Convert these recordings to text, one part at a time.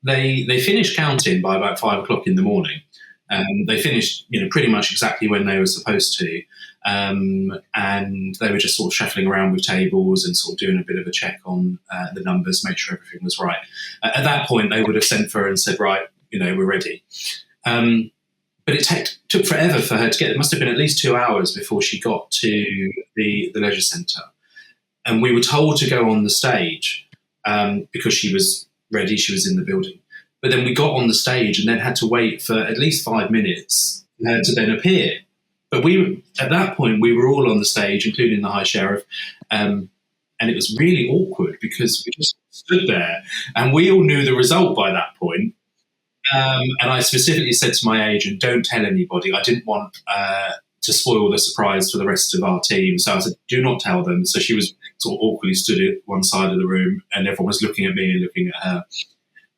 they finished counting by about 5 o'clock in the morning. They finished, pretty much exactly when they were supposed to. And they were just sort of shuffling around with tables and sort of doing a bit of a check on the numbers, make sure everything was right. At that point, they would have sent for her and said, right, we're ready. But it took forever for her to get. It must have been at least 2 hours before she got to the leisure centre. And we were told to go on the stage because she was ready, she was in the building. But then we got on the stage and then had to wait for at least 5 minutes for her to then appear. But at that point, we were all on the stage, including the High Sheriff, and it was really awkward because we just stood there and we all knew the result by that point. And I specifically said to my agent, don't tell anybody. I didn't want to spoil the surprise for the rest of our team. So I said, do not tell them. So she was sort of awkwardly stood at one side of the room and everyone was looking at me and looking at her.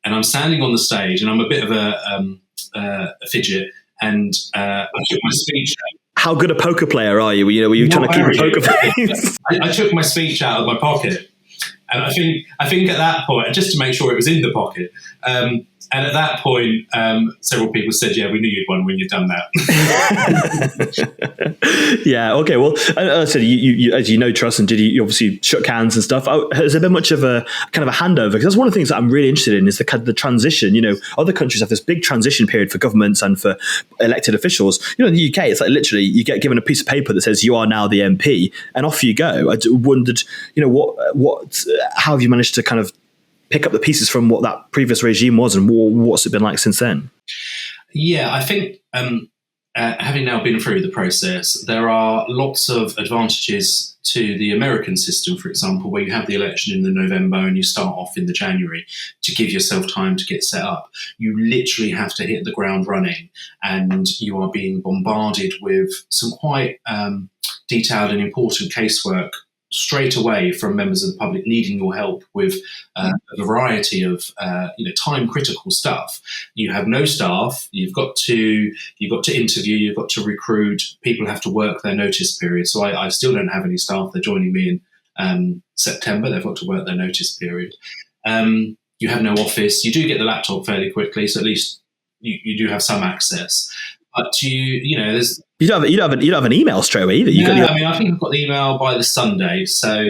And I'm standing on the stage and I'm a bit of a fidget and I took my speech out. How good a poker player are you? Were you trying to keep a poker face? I took my speech out of my pocket. And I think at that point, just to make sure it was in the pocket, and at that point, several people said, yeah, we knew you'd won when you'd done that. Yeah, okay. Well, I said, you as you know, Truss, and you obviously shook hands and stuff. Has there been much of a kind of a handover? Because that's one of the things that I'm really interested in is the transition. Other countries have this big transition period for governments and for elected officials. In the UK, it's like literally you get given a piece of paper that says you are now the MP and off you go. I wondered, how have you managed to kind of pick up the pieces from what that previous regime was and what's it been like since then? Yeah, I think having now been through the process, there are lots of advantages to the American system, for example, where you have the election in the November and you start off in the January to give yourself time to get set up. You literally have to hit the ground running and you are being bombarded with some quite detailed and important casework straight away from members of the public needing your help with a variety of time critical stuff. You have no staff. You've got to interview. You've got to recruit. People have to work their notice period. So I still don't have any staff. They're joining me in September. They've got to work their notice period. You have no office. You do get the laptop fairly quickly, so at least you do have some access. But there's. You don't have an email straight away either. I think I've got the email by the Sunday. So,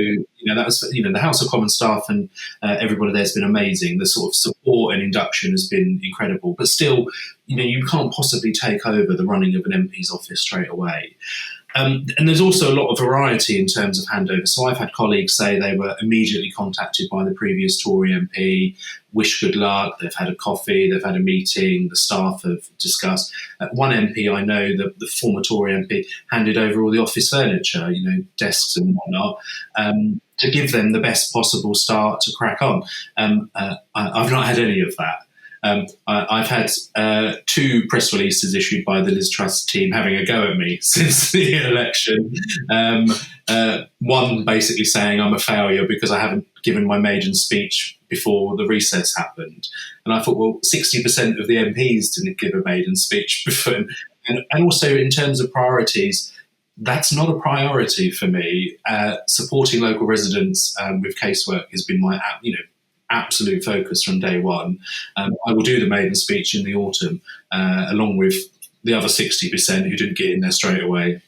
that was, the House of Commons staff and everybody there's been amazing. The sort of support and induction has been incredible. But still, you can't possibly take over the running of an MP's office straight away. And there's also a lot of variety in terms of handover. So I've had colleagues say they were immediately contacted by the previous Tory MP, wish good luck, they've had a coffee, they've had a meeting, the staff have discussed. One MP I know, the former Tory MP, handed over all the office furniture, desks and whatnot, to give them the best possible start to crack on. I've not had any of that. I've had 2 press releases issued by the Liz Truss team having a go at me since the election. One basically saying I'm a failure because I haven't given my maiden speech before the recess happened. And I thought, well, 60% of the MPs didn't give a maiden speech before. And also in terms of priorities, that's not a priority for me. Supporting local residents with casework has been my absolute focus from day one. I will do the maiden speech in the autumn, along with the other 60% who didn't get in there straight away.